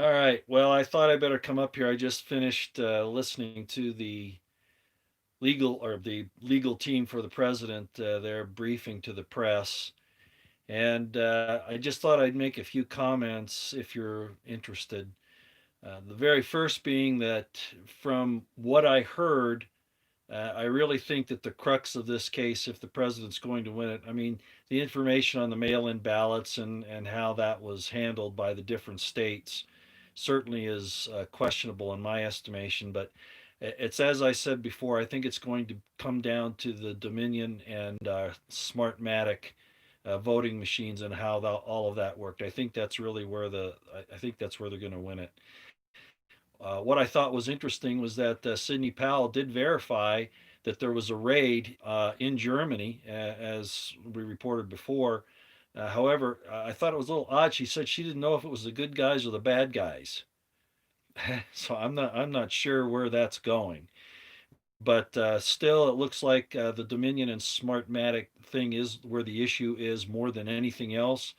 All right. Well, I thought I better come up here. I just finished listening to the legal team for the president, their briefing to the press, and I just thought I'd make a few comments if you're interested. The very first being that, from what I heard, I really think that the crux of this case, if the president's going to win it, I mean, the information on the mail in ballots and how that was handled by the different states certainly is questionable in my estimation. But it's as I said before, I think it's going to come down to the Dominion and Smartmatic voting machines and how all of that worked. I think that's really where I think that's where they're going to win it. What I thought was interesting was that Sidney Powell did verify that there was a raid in Germany, as we reported before. However, I thought it was a little odd. She said she didn't know if it was the good guys or the bad guys. So I'm not sure where that's going. But still, it looks like the Dominion and Smartmatic thing is where the issue is more than anything else.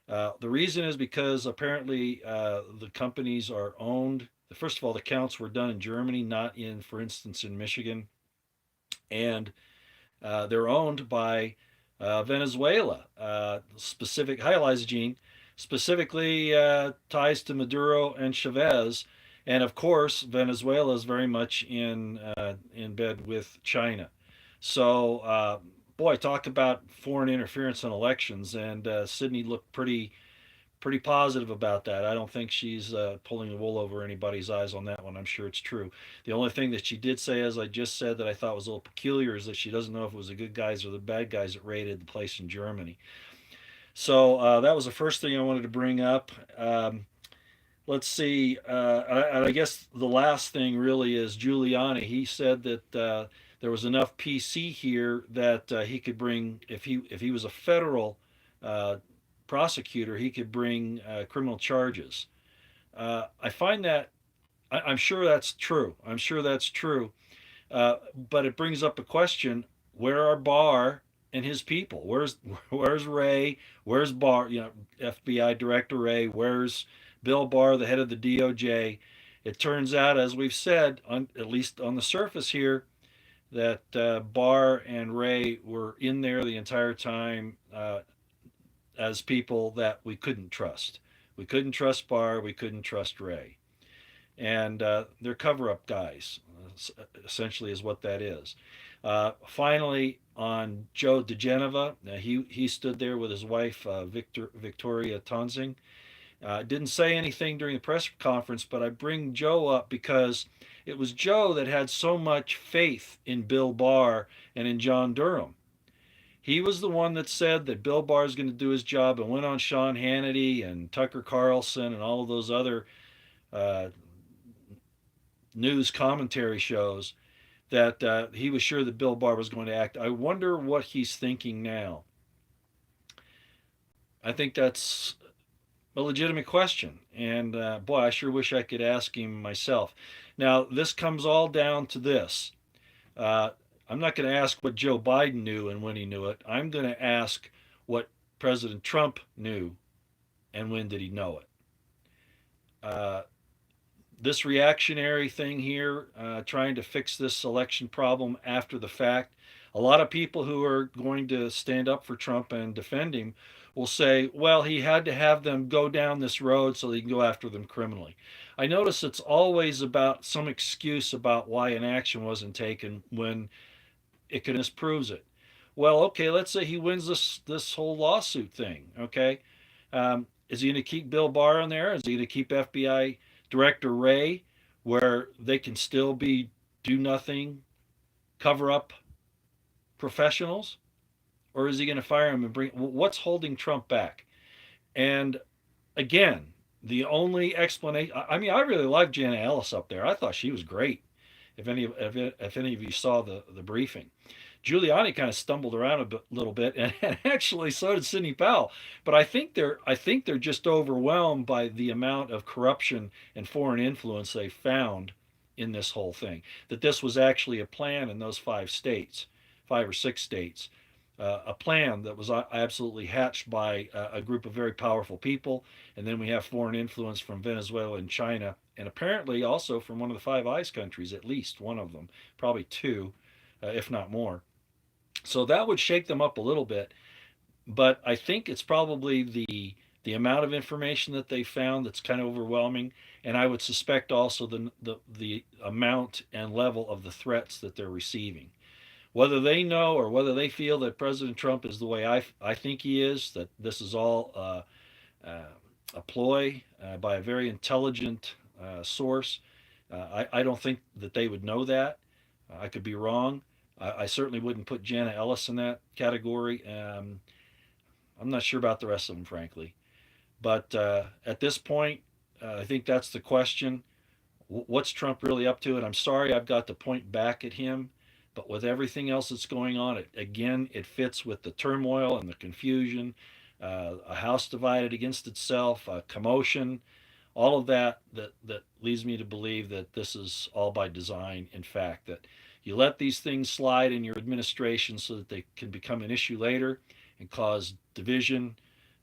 The reason is because apparently the companies are owned. First of all, the counts were done in Germany, not in, for instance, in Michigan, and they're owned by Venezuela. Specific hi, Eliza Jean, specifically ties to Maduro and Chavez, and of course, Venezuela is very much in bed with China. So, boy, talk about foreign interference in elections, and Sydney looked pretty positive about that. I don't think she's pulling the wool over anybody's eyes on that one. I'm sure it's true. The only thing that she did say, as I just said, that I thought was a little peculiar is that she doesn't know if it was the good guys or the bad guys that raided the place in Germany. So that was the first thing I wanted to bring up. Let's see. I guess the last thing really is Giuliani. He said that there was enough PC here that he could bring, if he was a federal uh, prosecutor, he could bring criminal charges. I find that I'm sure that's true. I'm sure that's true. But it brings up a question: where are Barr and his people? Where's Wray? Where's Barr? FBI Director Wray. Where's Bill Barr, the head of the DOJ? It turns out, as we've said, at least on the surface here, that Barr and Wray were in there the entire time as people that we couldn't trust. We couldn't trust Barr. We couldn't trust Wray, and they're cover-up guys. Essentially, is what that is. Finally, on Joe DeGeneva, he stood there with his wife Victoria Tonsing. Didn't say anything during the press conference, but I bring Joe up because it was Joe that had so much faith in Bill Barr and in John Durham. He was the one that said that Bill Barr is going to do his job and went on Sean Hannity and Tucker Carlson and all of those other uh, news commentary shows that he was sure that Bill Barr was going to act. I wonder what he's thinking now. I think that's a legitimate question. And boy, I sure wish I could ask him myself. Now, this comes all down to this. Uh, I'm not going to ask what Joe Biden knew and when he knew it. I'm going to ask what President Trump knew and when did he know it. Uh, this reactionary thing here, trying to fix this election problem after the fact, a lot of people who are going to stand up for Trump and defend him will say, well, he had to have them go down this road so they can go after them criminally. I notice it's always about some excuse about why an action wasn't taken when it can disproves it. Well, okay, let's say he wins this whole lawsuit thing. Okay, is he going to keep Bill Barr on there? Is he going to keep FBI Director Wray, where they can still be do nothing, cover up professionals, or is he going to fire him and bring? What's holding Trump back? And again, the only explanation. I mean, I really liked Janet Ellis up there. I thought she was great. If any of you saw the briefing, Giuliani kind of stumbled around little bit, and actually so did Sidney Powell. But I think they're just overwhelmed by the amount of corruption and foreign influence they found in this whole thing. That this was actually a plan in those 5 states, 5 or 6 states, a plan that was absolutely hatched by a group of very powerful people. And then we have foreign influence from Venezuela and China, and apparently also from one of the Five Eyes countries, at least one of them, probably two, if not more. So that would shake them up a little bit. But I think it's probably the amount of information that they found that's kind of overwhelming, and I would suspect also the amount and level of the threats that they're receiving. Whether they know or whether they feel that President Trump is the way I think he is, that this is all uh, a ploy by a very intelligent source, I don't think that they would know that. I could be wrong. I certainly wouldn't put Jana Ellis in that category. I'm not sure about the rest of them, frankly. But at this point, I think that's the question. What's Trump really up to? And I'm sorry I've got to point back at him, but with everything else that's going on, again, it fits with the turmoil and the confusion, a house divided against itself, commotion, all of that leads me to believe that this is all by design. In fact, that you let these things slide in your administration so that they can become an issue later and cause division,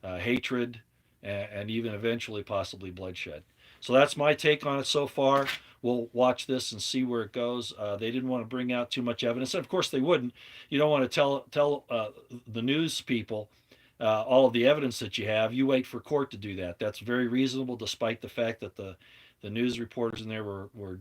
hatred, and even eventually possibly bloodshed. So that's my take on it so far. We'll watch this and see where it goes. They didn't want to bring out too much evidence, and of course they wouldn't. You don't want to tell the news people all of the evidence that you have. You wait for court to do that. That's very reasonable, despite the fact that the news reporters in there were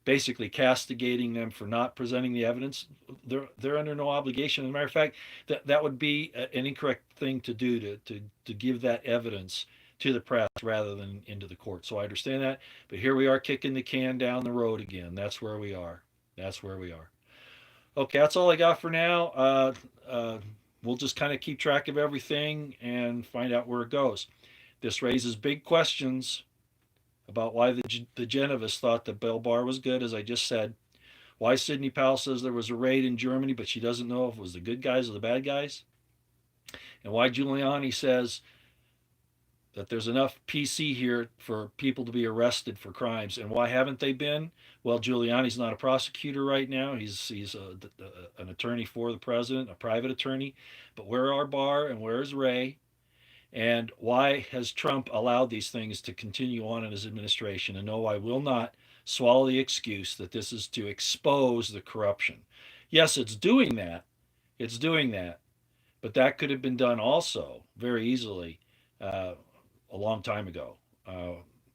basically castigating them for not presenting the evidence. They're under no obligation. As a matter of fact, that would be an incorrect thing to do to give that evidence to the press rather than into the court. So I understand that, but here we are kicking the can down the road again. That's where we are. That's where we are. Okay, that's all I got for now. We'll just kind of keep track of everything and find out where it goes. This raises big questions about why the Genovists thought that Bill Barr was good, as I just said. Why Sidney Powell says there was a raid in Germany, but she doesn't know if it was the good guys or the bad guys. And why Giuliani says that there's enough PC here for people to be arrested for crimes. And why haven't they been? Well, Giuliani's not a prosecutor right now. He's an attorney for the president, a private attorney. But where are Barr and where is Wray? And why has Trump allowed these things to continue on in his administration? And no, I will not swallow the excuse that this is to expose the corruption. Yes, it's doing that. It's doing that. But that could have been done also very easily uh, a long time ago.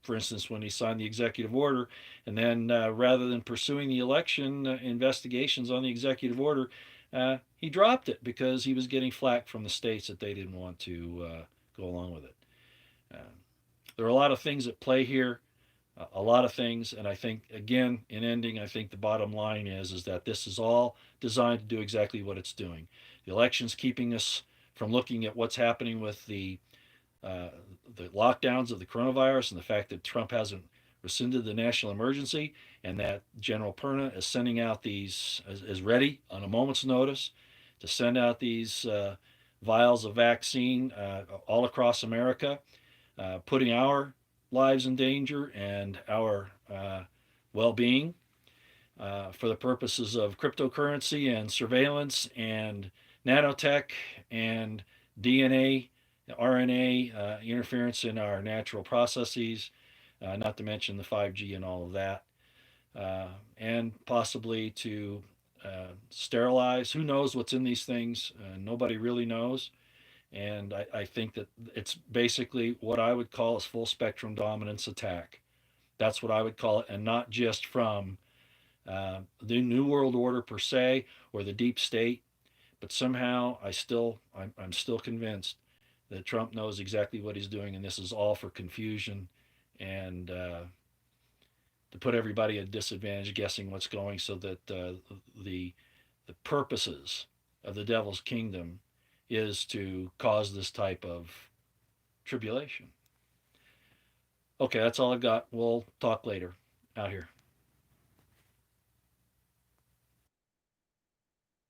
For instance, when he signed the executive order, and then rather than pursuing the election investigations on the executive order, he dropped it because he was getting flack from the states that they didn't want to go along with it. Uh, there are a lot of things at play here, a lot of things, and I think again, in ending, I think the bottom line is that this is all designed to do exactly what it's doing. The election's keeping us from looking at what's happening with uh, the lockdowns of the coronavirus and the fact that Trump hasn't rescinded the national emergency, and that General Perna is sending out these is ready on a moment's notice to send out these vials of vaccine all across America, putting our lives in danger and our well-being for the purposes of cryptocurrency and surveillance and nanotech and DNA, RNA interference in our natural processes, not to mention the 5G and all of that, and possibly to sterilize. Who knows what's in these things? Nobody really knows. And I think that it's basically what I would call a full spectrum dominance attack. That's what I would call it, and not just from the New World Order per se or the deep state, but somehow I'm still convinced that Trump knows exactly what he's doing, and this is all for confusion and to put everybody at a disadvantage, guessing what's going, so that the the purposes of the devil's kingdom is to cause this type of tribulation. Okay, that's all I've got. We'll talk later. Out here.